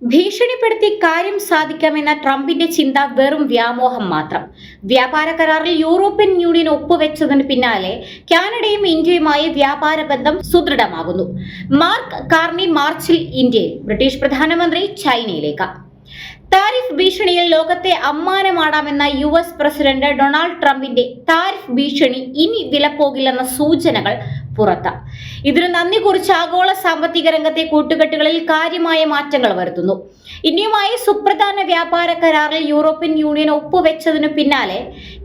ഭീഷണിപ്പെടുത്തി കാര്യം സാധിക്കാമെന്ന ട്രംപിന്റെ ചിന്ത വെറും വ്യാമോഹം മാത്രം. വ്യാപാര കരാറിൽ യൂറോപ്യൻ യൂണിയൻ ഒപ്പുവെച്ചതിന് പിന്നാലെ കാനഡയും ഇന്ത്യയുമായി വ്യാപാര ബന്ധം സുദൃഢമാകുന്നു. മാർക്ക് കാർണി മാർച്ചിൽ ഇന്ത്യയിൽ, ബ്രിട്ടീഷ് പ്രധാനമന്ത്രി ചൈനയിലേക്ക്. താരിഫ് ഭീഷണിയിൽ ലോകത്തെ അമ്മാനമാടാമെന്ന US പ്രസിഡന്റ് ഡൊണാൾഡ് ട്രംപിന്റെ താരിഫ് ഭീഷണി ഇനി വിലപ്പോകില്ലെന്ന സൂചനകൾ പുറത്ത്. ഇതിന് നന്ദി കുറിച്ച് ആഗോള സാമ്പത്തിക രംഗത്തെ കൂട്ടുകെട്ടുകളിൽ കാര്യമായ മാറ്റങ്ങൾ വരുത്തുന്നു. ഇന്ത്യയുമായി സുപ്രധാന വ്യാപാര കരാറിൽ യൂറോപ്യൻ യൂണിയൻ ഒപ്പുവെച്ചതിനു പിന്നാലെ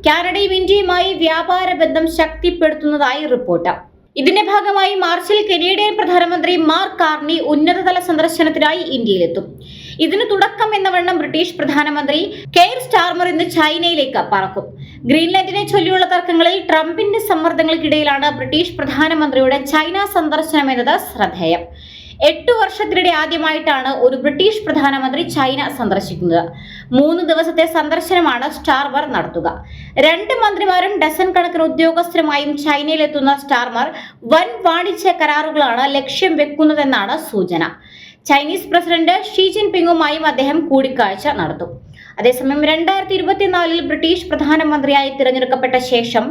കാനഡയും ഇന്ത്യയുമായി വ്യാപാര ബന്ധം ശക്തിപ്പെടുത്തുന്നതായി റിപ്പോർട്ട്. ഇതിന്റെ ഭാഗമായി മാർച്ചിൽ കനേഡിയൻ പ്രധാനമന്ത്രി മാർക്ക് കാർണി ഉന്നതതല സന്ദർശനത്തിനായി ഇന്ത്യയിലെത്തും. ഇതിന് തുടക്കം എന്നവണ്ണം ബ്രിട്ടീഷ് പ്രധാനമന്ത്രി കെയർ സ്റ്റാർമർ ഇന്ന് ചൈനയിലേക്ക് പറക്കും. ഗ്രീൻലാൻഡിനെ ചൊല്ലിയുള്ള തർക്കങ്ങളിൽ ട്രംപിന്റെ സമ്മർദ്ദങ്ങൾക്കിടയിലാണ് ബ്രിട്ടീഷ് പ്രധാനമന്ത്രിയുടെ ചൈന സന്ദർശനം എന്നത് ശ്രദ്ധേയം. 8 വർഷത്തിനിടെ ആദ്യമായിട്ടാണ് ഒരു ബ്രിട്ടീഷ് പ്രധാനമന്ത്രി ചൈന സന്ദർശിക്കുന്നത്. 3 ദിവസത്തെ സന്ദർശനമാണ് സ്റ്റാർമർ നടത്തുക. 2 മന്ത്രിമാരും ഡസൻ കണക്കിന് ഉദ്യോഗസ്ഥരുമായും ചൈനയിലെത്തുന്ന സ്റ്റാർമർ വൻ വാണിജ്യ കരാറുകളാണ് ലക്ഷ്യം വെക്കുന്നതെന്നാണ് സൂചന. ചൈനീസ് പ്രസിഡന്റ് ഷീ ജിൻപിങ്ങുമായും അദ്ദേഹം കൂടിക്കാഴ്ച നടത്തും. അതേസമയം 2024 ബ്രിട്ടീഷ് പ്രധാനമന്ത്രിയായി തിരഞ്ഞെടുക്കപ്പെട്ട ശേഷം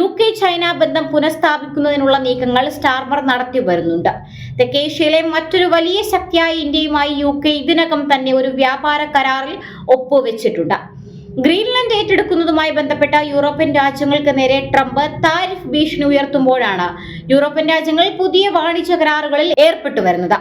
UK ചൈന ബന്ധം പുനഃസ്ഥാപിക്കുന്നതിനുള്ള നീക്കങ്ങൾ സ്റ്റാർമർ നടത്തി വരുന്നുണ്ട്. തെക്കേഷ്യയിലെ മറ്റൊരു വലിയ ശക്തിയായ ഇന്ത്യയുമായി UK ഇതിനകം തന്നെ ഒരു വ്യാപാര കരാറിൽ ഒപ്പുവെച്ചിട്ടുണ്ട്. ഗ്രീൻലാൻഡ് ഏറ്റെടുക്കുന്നതുമായി ബന്ധപ്പെട്ട യൂറോപ്യൻ രാജ്യങ്ങൾക്ക് നേരെ ട്രംപ് താരിഫ് ഭീഷണി ഉയർത്തുമ്പോഴാണ് യൂറോപ്യൻ രാജ്യങ്ങൾ പുതിയ വാണിജ്യ കരാറുകളിൽ ഏർപ്പെട്ടു വരുന്നത്.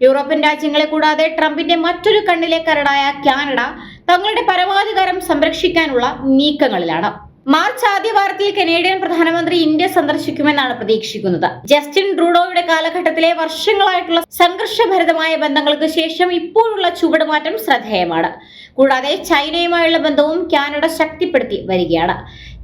യൂറോപ്യൻ രാജ്യങ്ങളെ കൂടാതെ ട്രംപിന്റെ മറ്റൊരു കണ്ണിലെ കരടായ കാനഡ തങ്ങളുടെ പരമാധികാരം സംരക്ഷിക്കാനുള്ള നീക്കങ്ങളിലാണ്. മാർച്ച് ആദ്യവാരത്തിൽ കനേഡിയൻ പ്രധാനമന്ത്രി ഇന്ത്യ സന്ദർശിക്കുമെന്നാണ് പ്രതീക്ഷിക്കുന്നത്. ജസ്റ്റിൻ ട്രൂഡോയുടെ കാലഘട്ടത്തിലെ വർഷങ്ങളായിട്ടുള്ള സംഘർഷഭരിതമായ ബന്ധങ്ങൾക്ക് ശേഷം ഇപ്പോഴുള്ള ചുവടുമാറ്റം ശ്രദ്ധേയമാണ്. കൂടാതെ ചൈനയുമായുള്ള ബന്ധവും കാനഡ ശക്തിപ്പെടുത്തി വരികയാണ്.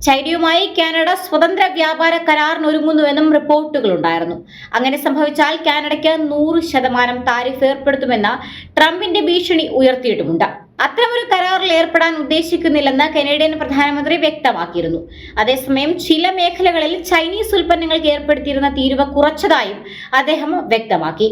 ചൈനയുമായി കാനഡ സ്വതന്ത്ര വ്യാപാര കരാറിന് ഒരുങ്ങുന്നുവെന്നും റിപ്പോർട്ടുകൾ ഉണ്ടായിരുന്നു. അങ്ങനെ സംഭവിച്ചാൽ കാനഡയ്ക്ക് 100% താരിഫ് ഏർപ്പെടുത്തുമെന്ന ട്രംപിന്റെ ഭീഷണി ഉയർത്തിയിട്ടുമുണ്ട്. അത്തരമൊരു കരാറിൽ ഏർപ്പെടാൻ ഉദ്ദേശിക്കുന്നില്ലെന്ന് കനേഡിയൻ പ്രധാനമന്ത്രി വ്യക്തമാക്കിയിരുന്നു. അതേസമയം ചില മേഖലകളിൽ ചൈനീസ് ഉൽപ്പന്നങ്ങൾക്ക് ഏർപ്പെടുത്തിയിരുന്ന തീരുവ കുറച്ചതായും അദ്ദേഹം വ്യക്തമാക്കി.